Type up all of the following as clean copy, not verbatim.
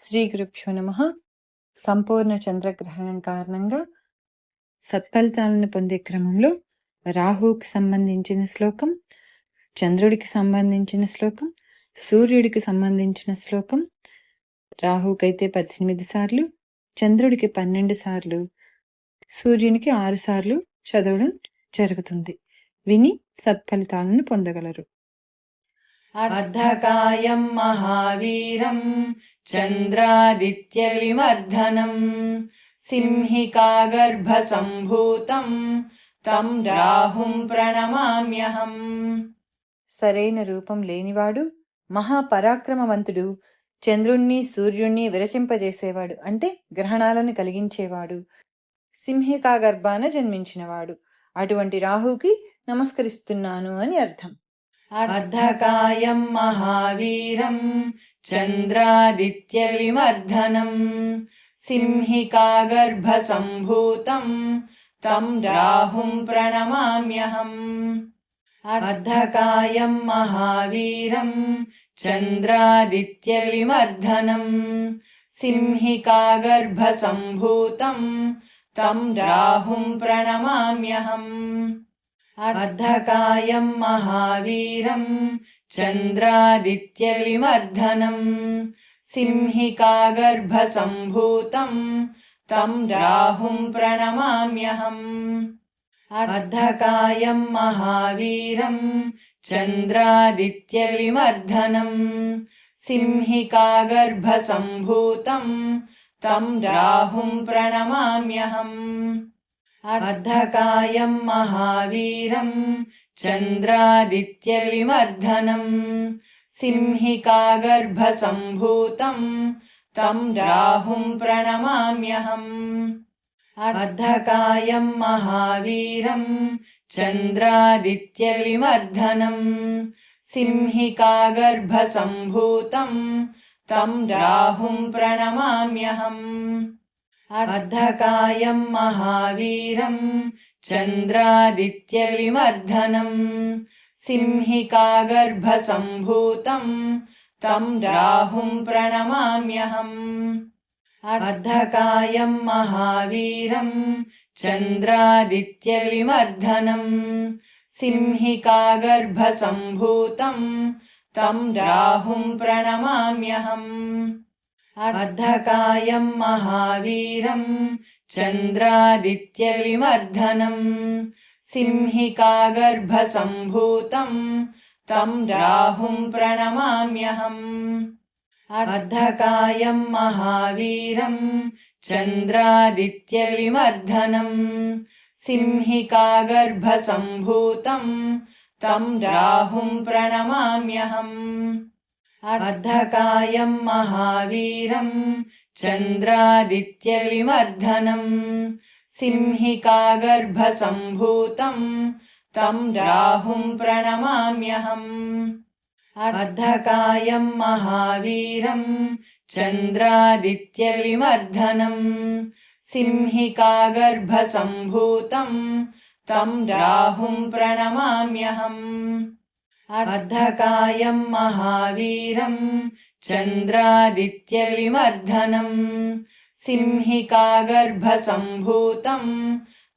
శ్రీ గురుభ్యో నమః. సంపూర్ణ చంద్రగ్రహణం కారణంగా సత్ఫలితాలను పొందే క్రమంలో రాహువుకి సంబంధించిన శ్లోకం, చంద్రుడికి సంబంధించిన శ్లోకం, సూర్యుడికి సంబంధించిన శ్లోకం, రాహుకైతే 18 సార్లు, చంద్రుడికి 12 సార్లు, సూర్యునికి 6 సార్లు చదవడం జరుగుతుంది. విని సత్ఫలితాలను పొందగలరు. అర్ధకాయం మహావీరం చంద్రాదిత్య విమర్ధనం సింహికాగర్భ సంభూతం తం రాహుం ప్రణమామ్యహం. సరైన రూపం లేనివాడు, మహాపరాక్రమవంతుడు, చంద్రుణ్ణి సూర్యుణ్ణి విరచింపజేసేవాడు అంటే గ్రహణాలను కలిగించేవాడు, సింహికా గర్భాన జన్మించినవాడు. అటువంటి రాహుకి నమస్కరిస్తున్నాను అని అర్థం. అర్ధకాయం మహావీరం చంద్రాదిత్య విమర్ధనం సింహికాగర్భ సంభూతం తం రాహుం ప్రణమామ్యహం. అర్ధకాయం మహావీరం చంద్రాదిత్య విమర్ధనం సింహికాగర్భ సంభూతం తం రాహుం ప్రణమామ్యహం. అర్ధకాయం మహావీరం చంద్రాదిత్య విమర్ధనం సింహికాగర్భ సంభూతం తం రాహుం ప్రణమామ్యహం. అర్ధకాయం మహావీరం చంద్రాదిత్య విమర్ధనం సింహికాగర్భ సంభూతం తం రాహుం ప్రణమామ్యహం. అర్ధకాయం మహావీరం చంద్రాదిత్య విమర్ధనం సింహికాగర్భ సంభూతం తం రాహుం ప్రణమామ్యహం. అర్ధకాయం మహావీరం చంద్రాదిత్య విమర్ధనం సింహికాగర్భ సంభూతం తం రాహుం ప్రణమామ్యహం. అర్ధకాయం మహావీరం చంద్రాదిత్య విమర్ధనం సింహికాగర్భ సంభూతం తం రాహుం ప్రణమామ్యహం. అర్ధకాయం మహావీరం చంద్రాదిత్య విమర్ధనం సింహికాగర్భ సంభూతం తం రాహుం ప్రణమామ్యహం. అర్ధకాయం మహావీరం చంద్రాదిత్య విమర్ధనం సింహికాగర్భ సంభూతం తం రాహుం ప్రణమామ్యహం. అర్ధకాయం మహావీరం చంద్రాదిత్య విమర్ధనం సింహికాగర్భ సంభూతం తం రాహుం ప్రణమామ్యహం. అర్ధకాయం మహావీరం చంద్రాదిత్య విమర్ధనం సింహికాగర్భ సంభూతం తం రాహుం ప్రణమామ్యహం. అర్ధకాయం మహావీరం చంద్రాదిత్య విమర్ధనం సింహికాగర్భ సంభూతం తం రాహుం ప్రణమామ్యహం. అర్ధకాయం మహావీరం చంద్రాదిత్య విమర్ధనం సింహికాగర్భ సంభూతం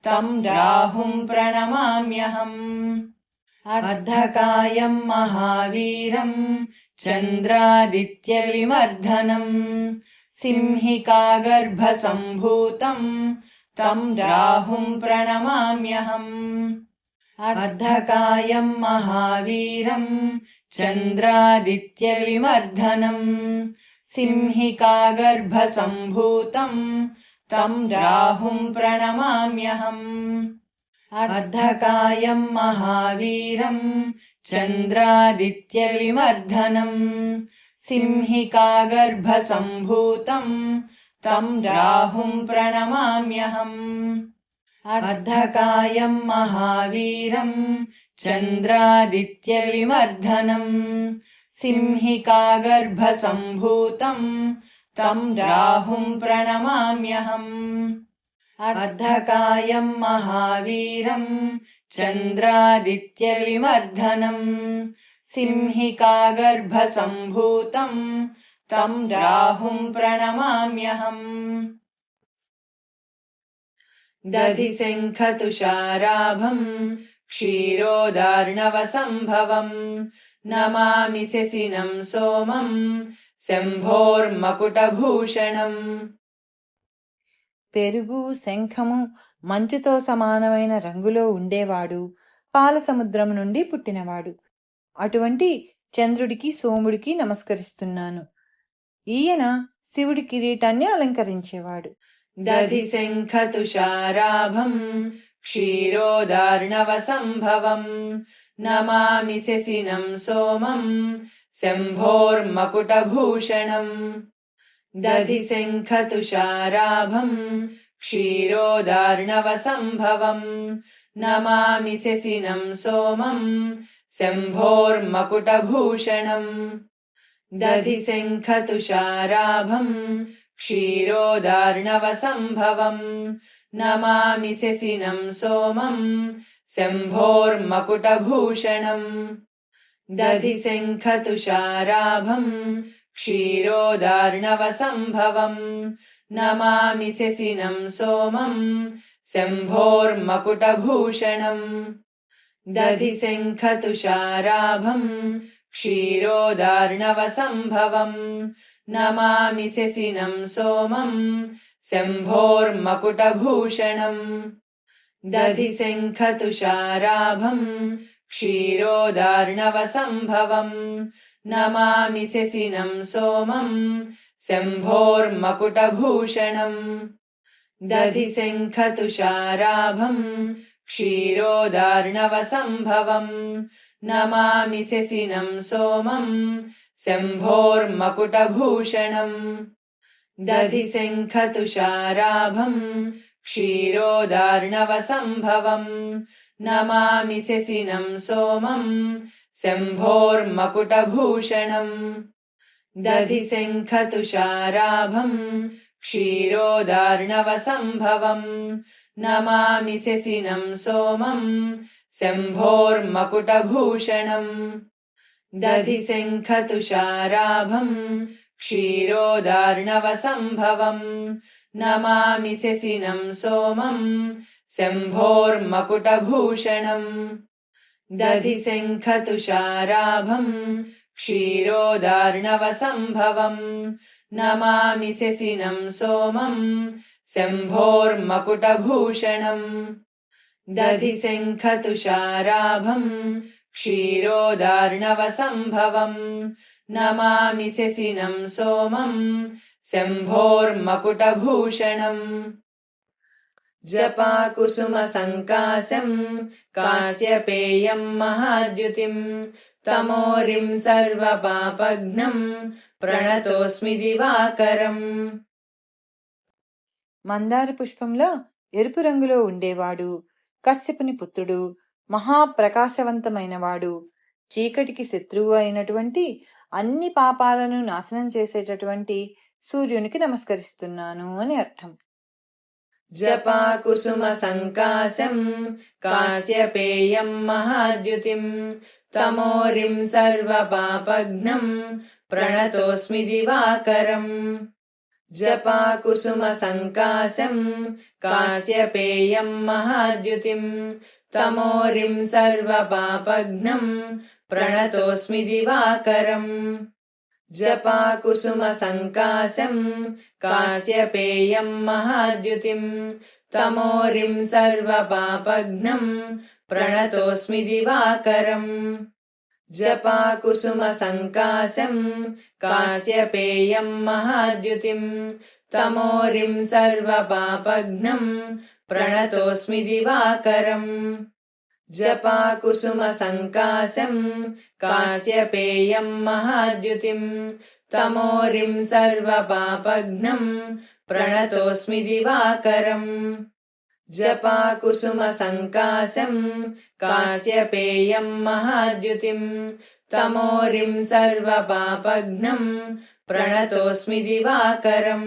తం రాహుం ప్రణమామ్యహం. అర్ధకాయం మహావీరం చంద్రాదిత్య విమర్ధనం సింహికాగర్భ సంభూతం తం రాహుం ప్రణమామ్యహం. అర్ధకాయం మహావీరం చంద్రాదిత్య విమర్ధనం సింహికాగర్భ సంభూతం తం రాహుం ప్రణమామ్యహం. అర్ధకాయం మహావీరం చంద్రాదిత్య విమర్ధనం సింహికాగర్భ సంభూతం తం రాహుం ప్రణమామ్యహం. అర్ధకాయం మహావీరం చంద్రాదిత్య విమర్ధనం సింహికాగర్భ సంభూతం తం రాహుం ప్రణమామ్యహం. అర్ధకాయం మహావీరం చంద్రాదిత్య విమర్ధనం సింహికాగర్భ సంభూతం तं राहुं प्रणमाम्यहम्। दधिशङ्खतुषाराभम् क्षीरोदार्णवसम्भवम् नमामि शशिनं सोमम् శంభోర్మకుటభూషణం। పెరుగు, శంఖము, మంచుతో సమానమైన రంగులో ఉండేవాడు, పాల సముద్రం నుండి పుట్టినవాడు. అటువంటి చంద్రుడికి, సోముడికి నమస్కరిస్తున్నాను. ఈయన శివుడి కిరీటాన్ని అలంకరించేవాడు. దధిశంఖతుషారాభం క్షీరోదార్ణవసంభవం నమామి శశినం సోమం శంభోర్మకుటభూషణం। దధిశంఖతుషారాభం క్షీరోదార్ణవసంభవం నమామి శశినం సోమం శంభోర్మకుటభూషణం। దధిశంఖతుషారాభం క్షీరోదార్ణవసంభవం నమామి శశినం సోమం శంభోర్మకుటభూషణం। దధిశంఖతుషారాభం క్షీరోదార్ణవసంభవం నమామి శశినం సోమం శంభోర్మకుటభూషణం। దధిశంఖతుషారాభం క్షీరోదార్ణవసంభవం నమామి శశినం సోమం శంభోర్మకుటభూషణం। దధిశంఖతుషారాభం క్షీరోదార్ణవసంభవం నమామి శశినం సోమం శంభోర్మకుటభూషణం। దధిశంఖతుషారాభం క్షీరోదార్ణవసంభవం నమామి శశినం సోమం శంభోర్మకుటభూషణం। దధిశంఖతుషారాభం క్షీరోదార్ణవసంభవం నమామి శశినం సోమం శంభోర్మకుటభూషణం। దధిశంఖతుషారాభం క్షీరోదార్ణవసంభవం నమామి శశినం సోమం శంభోర్మకుటభూషణం। దధిశంఖతుషారాభం క్షీరోదార్ణవసంభవం నమామి శశినం సోమం శంభోర్మకుటభూషణం। దధిశంఖతుషారాభం క్షీరోదార్ణవసంభవం నమామి శశినం సోమం శంభోర్మకుటభూషణం। దధిశంఖతుషారాభం క్షీరోదార్ణవసంభవం నమామి శశినం సోమం శంభోర్మకుటభూషణం। జపాకుసుమసంకాశం కాశ్యపేయం మహాద్యుతిం తమోరిం సర్వపాపఘ్నం ప్రణతోస్మి దివాకరం। మందార పుష్పంలో ఎరుపు రంగులో ఉండేవాడు, కశ్యపుని పుత్రుడు, మహాప్రకాశవంతమైనవాడు, చీకటికి శత్రువు అయినటువంటి అన్ని పాపాలను నాశనం చేసేటటువంటి సూర్యునికి నమస్కరిస్తున్నాను అని అర్థం. జపాకుసుమసంకాశం కాశ్యపేయం మహాద్యుతిం తమోరిం సర్వపాపఘ్నం ప్రణతోస్మి దివాకరం। జపాకుసుమసంకాశం కాశ్యపేయం మహాద్యుతిం తమోరిం సర్వపాపఘ్నం ప్రణతోస్మి దివాకరం। జపాకుసుమసంకాశం కాశ్యపేయం మహాద్యుతిం తమోరిం సర్వపాపఘ్నం ప్రణతోస్మి దివాకరం। జపాకుసుమసంకాశం కాశ్యపేయం మహాద్యుతిం తమోరిం సర్వపాపఘ్నం ప్రణతోస్మి దివాకరం। జపాకుసుమసంకాశం కాశ్యపేయం మహాద్యుతిం తమోరిం సర్వపాపఘ్నం ప్రణతోస్మి దివాకరం। జపాకుసుమసంకాశం కాశ్యపేయం మహాద్యుతిం తమోరిం సర్వపాపఘ్నం ప్రణతోస్మి దివాకరం।